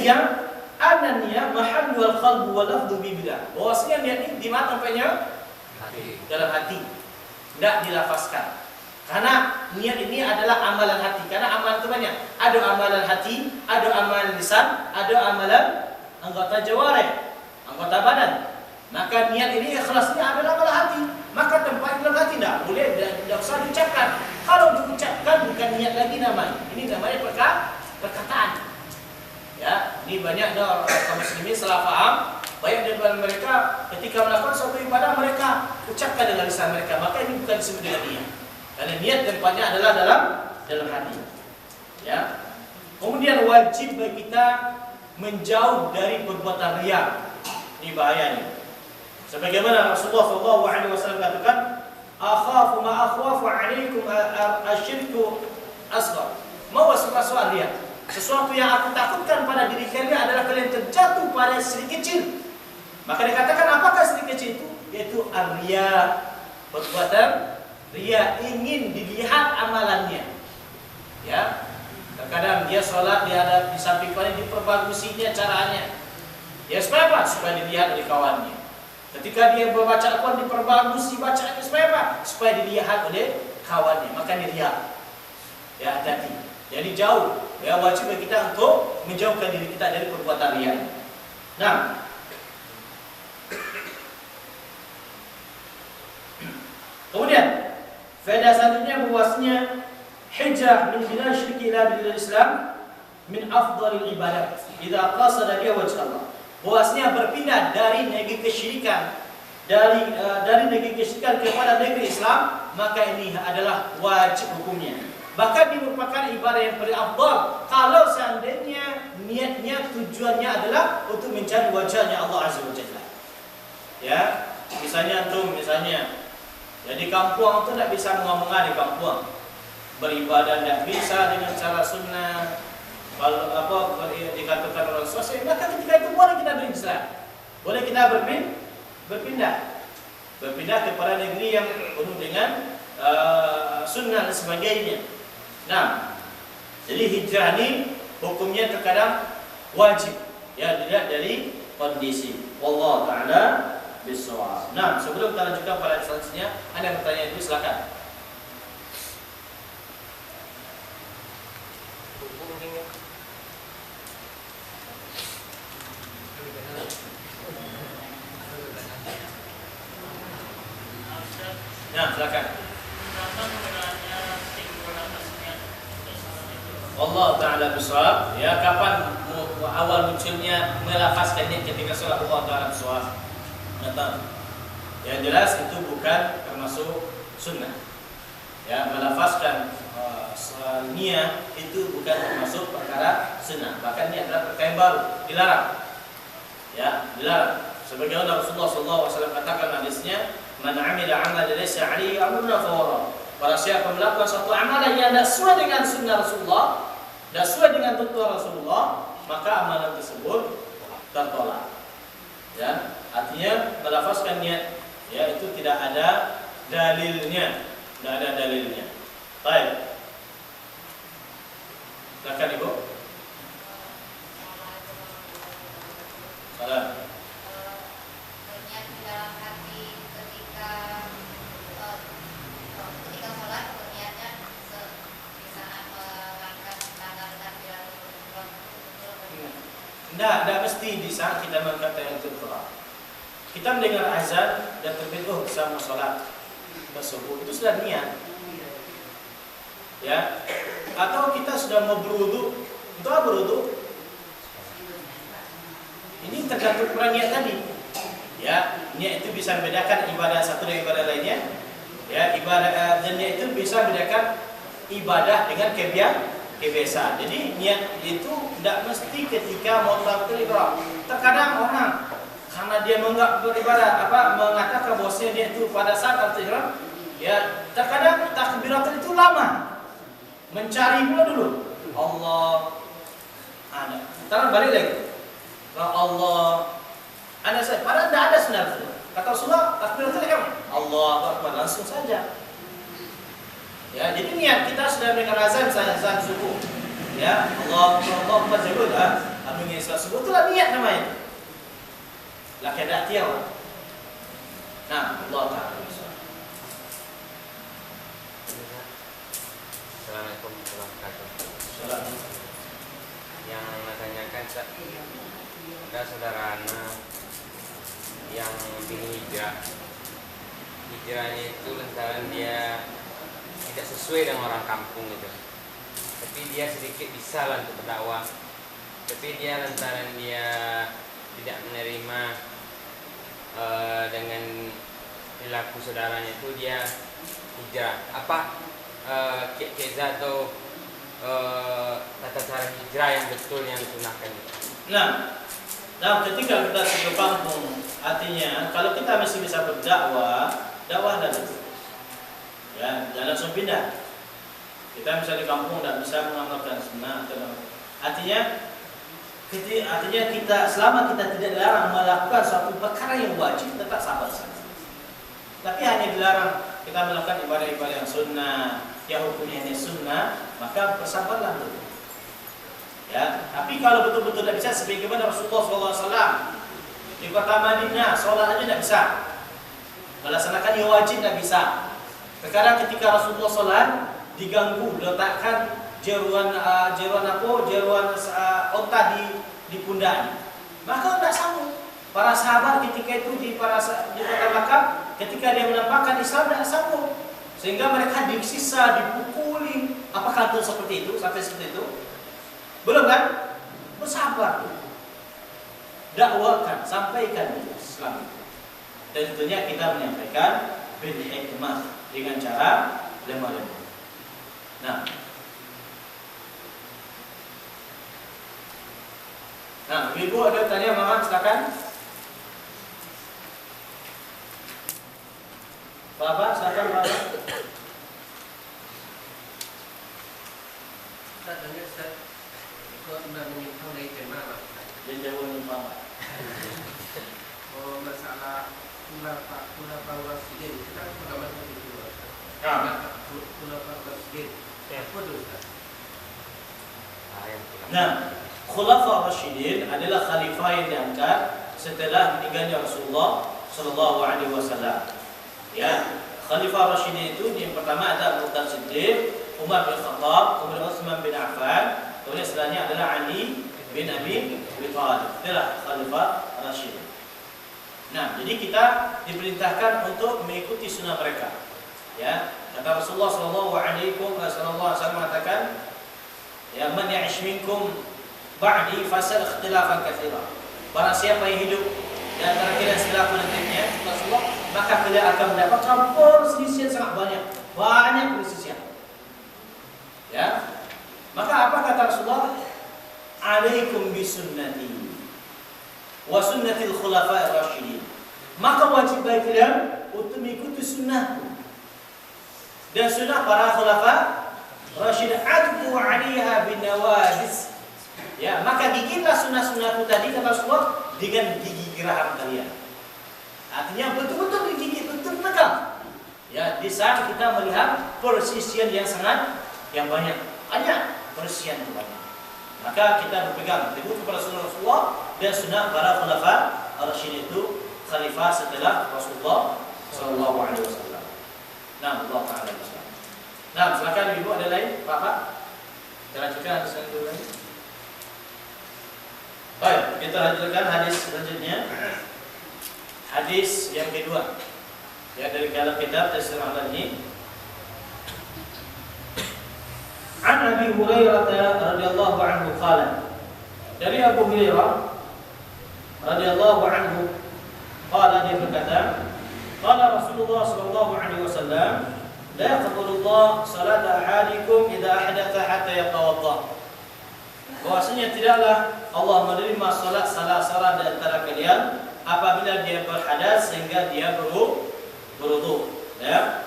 ketiga, ananya mahallu al-qalbu wal lafdhu bi bidah. Bahwasanya niat ini di mana tempatnya? Dalam hati. Tidak dilafazkan. Karena niat ini adalah amalan hati. Karena amalan itu banyak. Ada amalan hati, ada amalan lisan, ada amalan anggota jawarih, anggota badan. Maka niat ini ikhlasnya adalah amalan hati. Maka tempat dalam hati tidak boleh, tidak usah diucapkan. Kalau diucapkan bukan niat lagi namanya. Ini namanya perkataan. Ya, ini banyak kaum muslimin salah paham. Banyak daripada mereka ketika melakukan suatu ibadah mereka ucapkan dengan lisan mereka. Maka ini bukan disebut dengan niat. Karena niat tempatnya adalah dalam hati. Ya. Kemudian wajib bagi kita menjauh dari perbuatan riya. Ini bahayanya. Sebagaimana Rasulullah SAW katakan, "Akhafu ma akhwafu 'alaikum asyirku asghar." Mau sesuatu riya. Sesuatu yang aku takutkan pada diri kalian adalah kalian terjatuh pada syirik kecil. Maka dikatakan apakah syirik kecil itu? Yaitu ar-riya, perbuatan riya, ingin dilihat amalannya. Ya. Terkadang dia sholat di samping kawan diperbagusinya caranya. Ya supaya apa? Supaya dilihat oleh kawannya. Ketika dia membaca Al-Quran diperbagusi bacaannya supaya apa? Supaya dilihat oleh kawannya. Maka ini riya. Ya, hati-hati. Jadi jauh. Ya, wajib bagi kita untuk menjauhkan diri kita dari perbuatan riya. Nah, kemudian faedah selanjutnya bahwasanya hijrah min bilad syirki ila bilad Islam min afdhalil ibadat idza qasada biha wajh Allah. Bahwasanya berpindah dari negeri kesyirikan dari negeri kesyirikan kepada negeri Islam, maka ini adalah wajib hukumnya. Bahkan ini merupakan ibadah yang paling afdal kalau seandainya niatnya tujuannya adalah untuk mencari wajahnya Allah Azza wa Jalla. Ya, misalnya jadi kampung itu tidak bisa mengamungan di kampung. Beribadah tidak bisa dengan cara sunnah. Kalau dikatakan orang sosial, maka ketika itu boleh kita berislam. Boleh kita berpindah kepada negeri yang penuh dengan sunnah dan sebagainya. Nah, jadi hijrah ini hukumnya terkadang wajib. Ya, dilihat dari kondisi. Wallahu ta'ala bisawab. Nah, sebelum kita lanjutkan pada selanjutnya, ada pertanyaan itu silakan. Nah, silakan. Allah Ta'ala bisawab. Ya, kapan awal munculnya melafazkan niat ketika sholat? Allah Ta'ala bisawab. Yang jelas itu bukan termasuk sunnah. Ya, melafazkan niat itu bukan termasuk perkara sunnah. Bahkan ini adalah perkara yang baru, dilarang. Ya, dilarang. Sebagaimana Rasulullah SAW katakan hadisnya, "Man 'amila 'amalan laysa 'alaihi amruna fahuwa." Para siapa melakukan suatu amalan yang tidak sesuai dengan sunnah Rasulullah, tidak sesuai dengan tuntunan Rasulullah, maka amalan tersebut tertolak. Ya, artinya melafazkan niat, ya itu tidak ada dalilnya, tidak ada dalilnya. Baik. Silakan Ibu. Salam. Berniat di dalam hati ketika sholat, berniatnya misalnya melangkah tangan takbiratul ihram. Tidak mesti di saat kita mengangkat takbiratul ihram. Kita mendengar azan dan terbit, kita mau sholat subuh, itu sudah niat. Ya, atau kita sudah mau berwudu, untuk apa berwudu? Ini tergantung pada niat tadi. Ya, niat itu bisa membedakan ibadah satu dengan ibadah lainnya. Ya, ibadah dan niat itu bisa membedakan ibadah dengan kebiasaan. Jadi niat itu tidak mesti ketika mau takbiratul ihram. Terkadang orang karena dia mengatakan bahwasanya dia itu pada saat takbiratul ihram, ya terkadang takbiratul itu lama. Mencari dulu. Allah ada. Ntar balik lagi. Allah ada saya. Padahal tidak ada sebenarnya. Kata Rasulullah, takbiratul ihram, Allahu Akbar, langsung saja. Ya, jadi niat kita sudah mendengar azan subuh. Ya, Allahu Akbar jabul amingnya sama itu. Laki ada tiawa. Nah, Allah Ta'ala. Assalamualaikum warahmatullahi wabarakatuh. Salam. Yang menanyakan ada saudara Ana yang ingin hijrah. Hijrahnya itu lantaran dia tidak sesuai dengan orang kampung gitu. Tapi dia sedikit bisa lah untuk berdakwah. Tapi dia lantaran dia tidak menerima dengan perilaku saudaranya itu dia hijrah. Apa keza atau tata cara hijrah yang betul yang disunahkan itu? Nah, ketika kita ke kampung, artinya kalau kita masih bisa berdakwah, dakwah dan itu, ya, jangan langsung pindah. Kita bisa di kampung tidak bisa mengamalkan sunnah, artinya kita selama kita tidak dilarang melakukan suatu perkara yang wajib, tetap sabar saja. Tapi hanya dilarang kita melakukan ibadah-ibadah yang sunnah, yang hukumnya ini sunnah, maka bersabarlah dulu. Ya, tapi kalau betul-betul tidak bisa, sebagaimana Rasulullah SAW di kota Madinah, sholat aja tidak bisa, melaksanakan yang wajib tidak bisa. Sekarang ketika Rasulullah sholat diganggu, letakkan jeruan onta di pundaknya, maka tidak sanggup. Para sahabat ketika itu di kota Makkah, ketika dia menampakkan Islam tidak sanggup, sehingga mereka disiksa, dipukuli. Apakah itu seperti itu? Sampai seperti itu? Belum kan? Bersabar, dakwakan, sampaikan Islam. Dan tentunya kita menyampaikan bil hikmah, dengan cara lemah lembut. Nah, ibu ada tanya, Mama, silakan. Bapak, silakan, Bapak. Ustaz, tanya Ustaz, kok sudah menyimpang dari tema Pak? Dia jauh menyimpang, Pak. Oh, masalah khulafaur rasyidin, kita sudah masuk itu Ustaz. Khulafaur rasyidin, apa itu Ustaz? Nah, Khulafaur Rasyidin adalah khalifah yang diangkat setelah meninggalnya Rasulullah Sallallahu Alaihi Wasallam. Ya, Khalifah Rasyidin itu yang pertama ada Abu Bakar Siddiq, Umar bin Khattab, kemudian Utsman bin Affan, kemudian setelahnya adalah Ali bin Abi Thalib. Itulah Khalifah Rasyidin. Nah, jadi kita diperintahkan untuk mengikuti sunnah mereka. Ya, kata Rasulullah Sallallahu Alaihi Wasallam mengatakan, ya, man ya'ish minkum ba'di fasal ikhtilafan katsira. Barang siapa yang hidup di antara kalian setelah nantinya Rasulullah, maka kalian akan mendapatkan perselisihan sangat banyak perselisihan. Ya. Maka apa kata Rasulullah? Alaikum bisunnati wa sunnatil khulafa'ir rasyidin. Maka wajib bagi kalian untuk mengikuti sunnahku dan sunnah para khulafa rasyidin. Adbu 'alaiha bin nawajis. Ya, maka gigitlah sunnah-sunnahku tadi, kata Rasulullah, dengan gigi geraham kalian. Artinya betul-betul digigit, betul pegang. Ya, di saat kita melihat persisian yang banyak persisian itu banyak. Maka kita berpegang teguh kepada sunnah Rasulullah dan sunnah para khulafa ar-rasyidin itu khalifah setelah Rasulullah sallallahu alaihi wasallam. Nah, Allah Ta'ala. Nah, silakan Ibu, ada lain, Pak. Kita lanjutkan hadis yang kedua lagi. Baik, kita lanjutkan hadis selanjutnya. Hadis yang kedua, ya, dari dalam kitab Tafsir Al-Albani. An Abi Hurairah radhiyallahu anhu qala. Dari Abu Hurairah radhiyallahu anhu qala, dia berkata, qala Rasulullah sallallahu alaihi wasallam, la yaqbalu Allah salata ahadikum idza ahdatha hatta yatawadda. Bahwasanya tidaklah Allah menerima salat salah seorang di antara kalian apabila dia berhadas sehingga dia berwudu. Ya.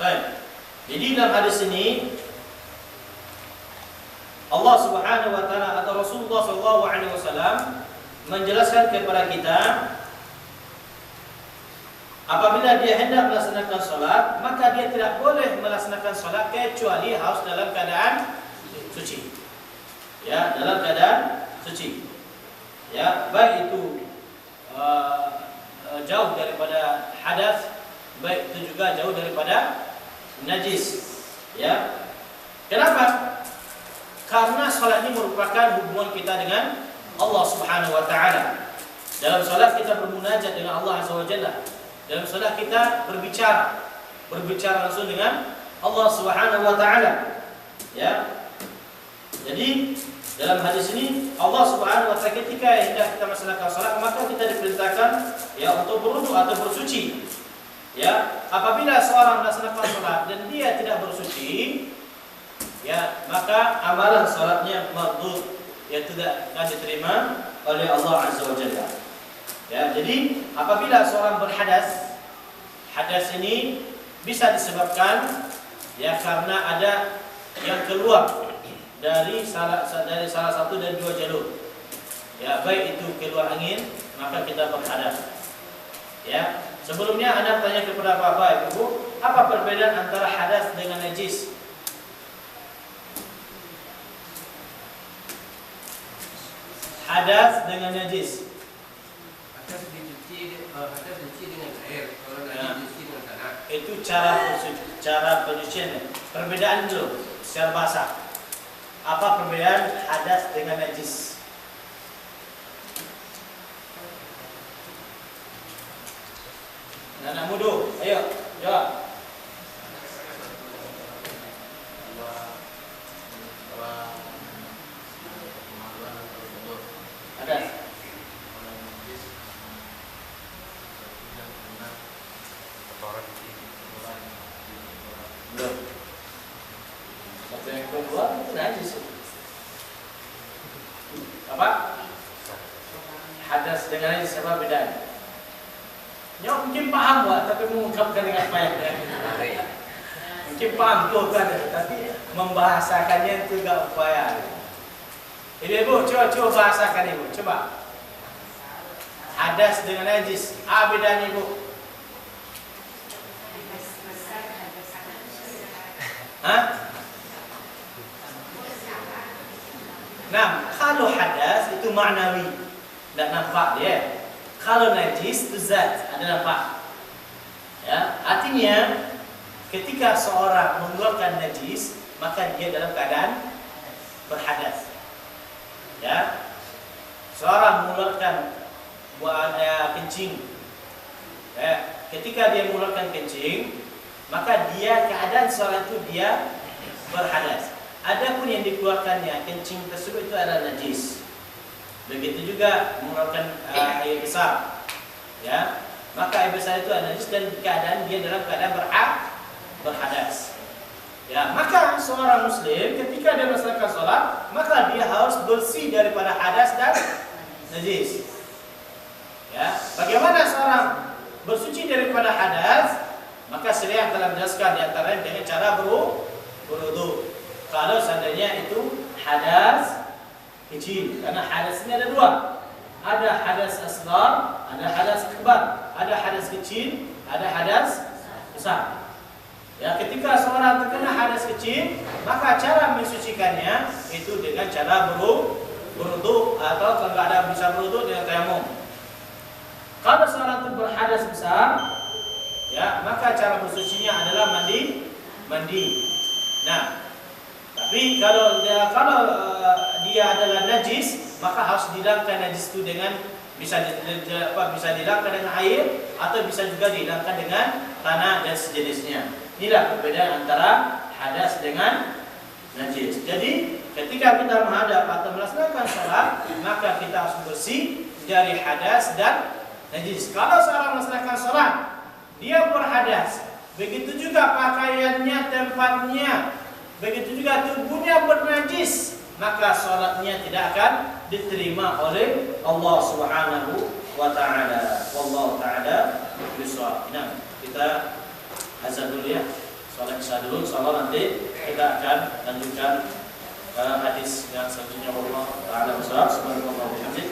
Baik. Jadi dalam hadis ini Allah Subhanahu wa taala atau Rasulullah sallallahu alaihi wasallam menjelaskan kepada kita, apabila dia hendak melaksanakan sholat, maka dia tidak boleh melaksanakan sholat kecuali harus dalam keadaan suci. Ya, dalam keadaan suci. Ya, baik itu jauh daripada hadas, baik itu juga jauh daripada najis. Ya. Kenapa? Karena salat ini merupakan hubungan kita dengan Allah Subhanahu wa taala. Dalam salat kita bermunajat dengan Allah Azza wa Jalla. Dalam salat kita berbicara langsung dengan Allah Subhanahu wa taala. Ya. Jadi dalam hadis ini Allah Subhanahu wa taala ketika hendak kita melaksanakan salat, maka kita diperintahkan ya untuk berwudu atau bersuci. Ya, apabila seorang melaksanakan salat dan dia tidak bersuci, ya, maka amalan salatnya mardud, ya, tidak akan diterima oleh Allah Azza wa Jalla. Ya, jadi apabila seorang berhadas, hadas ini bisa disebabkan ya karena ada yang keluar dari salah satu dan dua jalur. Ya, baik itu keluar angin, maka kita berhadas. Ya, sebelumnya Anda tanya kepada Bapak Ibu, apa perbedaan antara hadas dengan najis? Hadas dengan najis. Hadas dicuci dengan air, kalau najis dicuci dengan tanah. Itu cara pencucian. Perbedaan dulu secara bahasa. Apa perbedaan hadas dengan najis? Anak muda, ayo jawab. Hadas. Belum. Satu yang keluar itu najis. Apa? Hadas dengan najis apa bedanya? Ya mungkin paham buat, tapi mengungkapkan dengan apa yang mungkin paham tuh kan, tapi membahasakannya itu gak upaya. Ibu, coba bahasakan ibu, coba. Hadas dengan najis, apa bedanya ibu? Hah? Nah, kalau hadas itu maknawi, tidak nampak dia. Kalau najis itu zat, ada nampak. Ya, artinya ketika seorang mengeluarkan najis, maka dia dalam keadaan berhadas. Ya, seorang mengeluarkan kencing. Ya, ketika dia mengeluarkan kencing, maka dia keadaan seorang itu dia berhadas. Adapun yang dikeluarkannya kencing tersebut itu adalah najis. Begitu juga mengeluarkan air besar, ya, maka air besar itu adalah najis dan keadaan dia dalam keadaan berhadas. Ya, maka seorang muslim ketika dia melaksanakan sholat, maka dia harus bersih daripada hadas dan najis. Ya, bagaimana seorang bersuci daripada hadas? Maka syariat telah menjelaskan di antaranya dengan cara berwudu. Kalau seandainya itu hadas kecil, karena hadas ini ada dua. Ada hadas asghar, ada hadas akbar. Ada hadas kecil, ada hadas besar. Ya, ketika seorang terkena hadas kecil, maka cara mensucikannya itu dengan cara berwudu atau kalau tidak ada bisa berwudu dengan tayamum. Kalau seorang itu berhadas besar, ya, maka cara bersucinya adalah mandi. Nah, tapi kalau dia adalah najis, maka harus dihilangkan najis itu dengan bisa dihilangkan dengan air atau bisa juga dihilangkan dengan tanah dan sejenisnya. Inilah perbedaan antara hadas dengan najis. Jadi ketika kita menghadap atau melaksanakan salat, maka kita harus bersih dari hadas dan najis. Kalau seorang melaksanakan salat, dia berhadas, begitu juga pakaiannya, tempatnya, begitu juga tubuhnya bernajis, maka salatnya tidak akan diterima oleh Allah Subhanahu wa taala. Wallahu taala bisawab. Nah, kita azan dulu ya. Salat isya dulu, insyaallah nanti kita akan lanjutkan hadis yang selanjutnya. Allah taala bisawab. Subhanallah wa bihamdihi.